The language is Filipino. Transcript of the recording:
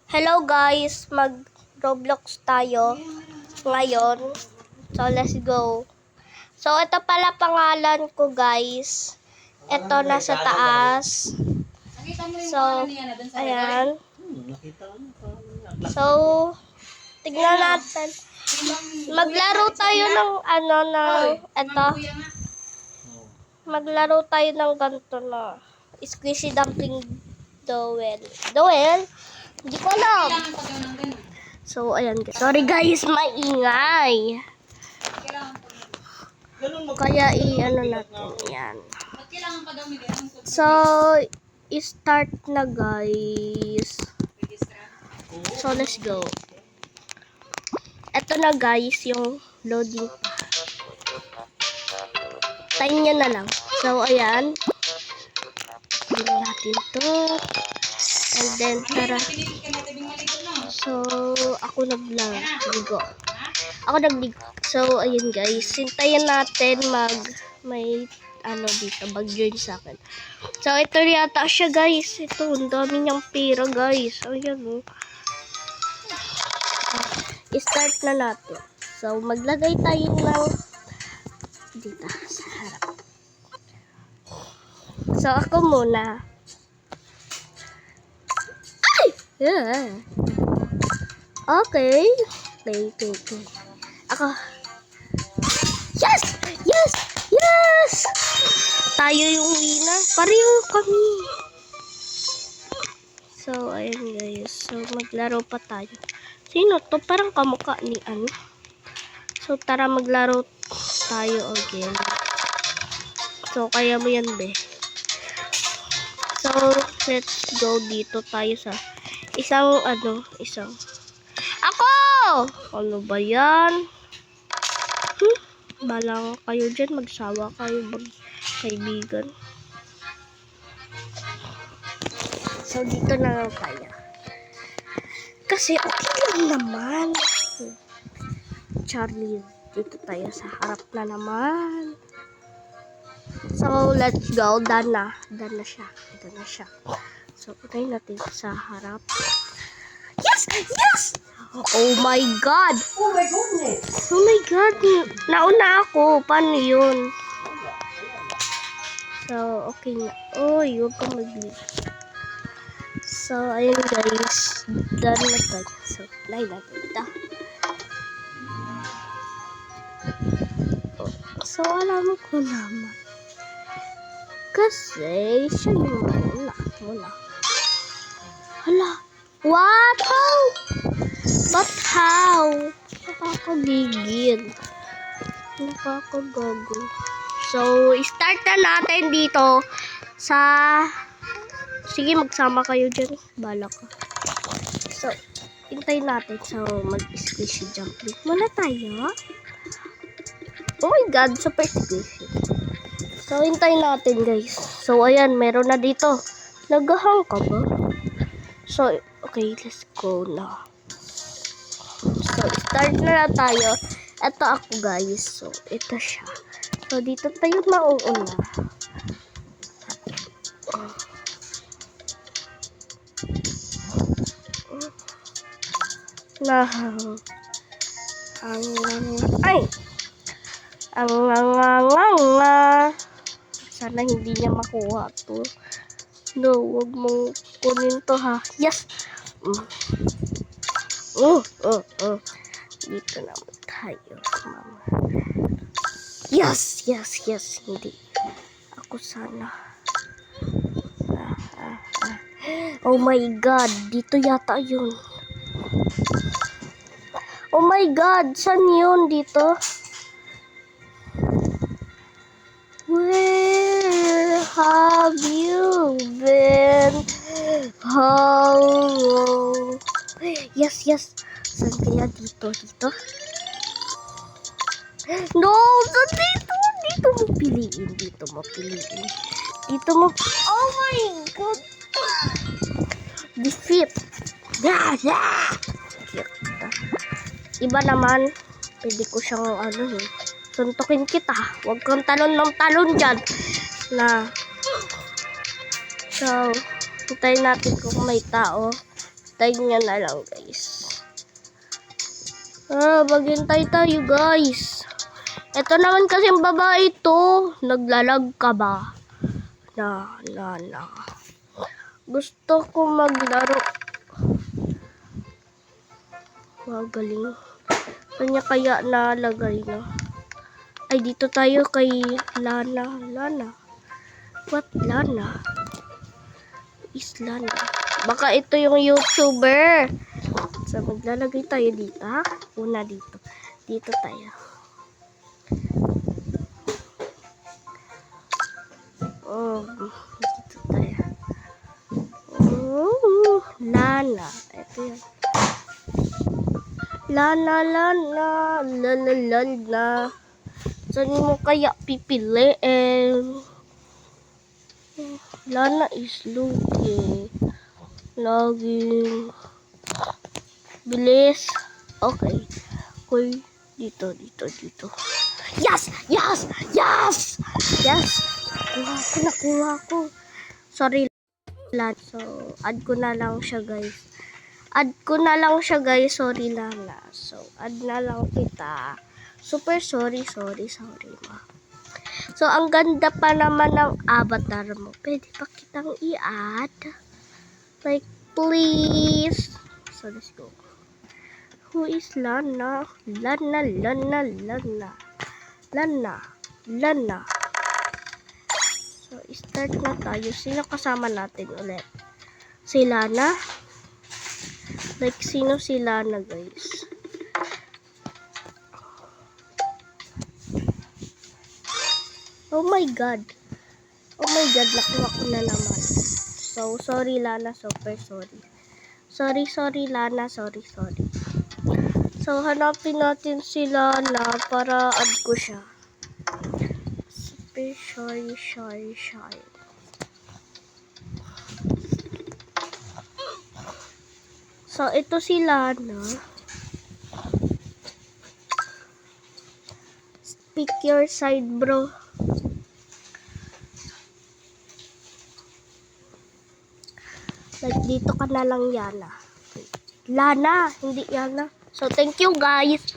Hello guys, mag-Roblox tayo ngayon. So let's go. So ito pala pangalan ko guys. Ito nasa taas. So ayan. So tignan natin. Maglaro tayo ng ito. Maglaro tayo ng ganito na squishy dumpling Dowel. Hindi ko alam. So, ayan guys. Sorry guys, maingay. Kaya i-ano natin. Yan. So, i-start na guys. So, let's go. Ito na guys, yung loading. Tayin nyo na lang. So, ayan. Tingnan natin to. And then, tara. So, ako nagligo. So, ayun guys. Hintayin natin may dito, mag-join sa akin. So, ito yata siya guys. Ito, ang dami niyang pera guys. Ayan o. I-start na natin. So, maglagay tayo ng dito sa harap. So, ako muna. Yeah. Okay. Ako. Yes! Tayo yung winner. Pareho kami. So, ayan guys. So, maglaro pa tayo. Sino to? Parang kamukha ni ano. So, tara maglaro tayo again. So, kaya mo yan, be. So, let's go dito tayo sa isang. Ako! Ano ba yan? Balang kayo dyan. Magsawa kayo kaibigan. So, dito na lang tayo. Kasi okay lang naman. Charlie, dito tayo sa harap na naman. So, let's go. Done na siya. Ito na siya. So, putayin natin sa harap. Yes! Oh my God! Oh my goodness! Oh my God! Nauna ako. Paano yun? So, okay na. Uy, huwag kang mag-leave. So, ayun guys. Done na tayo. So, lain natin ito. So, alam ko naman. Kasi, siya yung muna. Hala. What? How? But how? Nakakagigil. Nakakagago. So, start na natin dito sa... Sige, magsama kayo dyan. Bala ka. So, hintayin natin. So, mag-squishy jumping. Muna tayo. Oh my God, super squishy. So, hintayin natin guys. So, ayan, meron na dito. Nagahang ka ba? So, okay, let's go na. So, start na tayo. Ito ako guys. So, ito siya. So, dito tayo mauuna. Sana hindi niya makuha to. No, wag mong kunin to ha. Yes! Dito naman tayo, mama. Yes! Hindi. Ako sana. Oh my God! Dito yata yun. Oh my God! Saan yun dito? Where have you been? Oh, yes. Saan kaya dito? No, dito mo piliin. Oh my God. Defeat. Iba naman. Pwede ko siyang suntukin kita. Huwag kang talon ng talon dyan. So, hintayin natin kung may tao. Tayo niya na lang, guys. Maghintay tayo, guys. Ito naman kasi yung babae to. Naglalag ka ba? Na. Gusto ko maglaro. Magaling. Kanya kaya nalagay na. Ay, dito tayo kay Lana. What Lana? Is Lana? Baka ito yung YouTuber. So, maglalagay tayo dito, ha? Una dito. Dito tayo. Dito tayo. Lana. Ito yan. Lana. Saan mo kaya pipiliin? Lana is looking. Login. Bilis. Okay. Hoy, dito. Yes! Nakuha ko. Sorry, Lana. So, add ko na lang siya, guys. Sorry, Lana. So, add na lang kita. Super sorry, ma. So, ang ganda pa naman ng avatar mo. Pwede pa kitang i-add? Like, please. So, let's go. Who is Lana? Lana. So, start na tayo. Sino kasama natin ulit? Si Lana? Like, sino si Lana, guys? Oh my God, nakuha ko na naman. So, sorry, Lana. Super sorry. Sorry, Lana. Sorry. So, hanapin natin si Lana para add ko siya. Super shy. So, ito si Lana. Pick your side, bro. Like, dito ka na lang, Yana. Lana, hindi Yana. So, thank you, guys.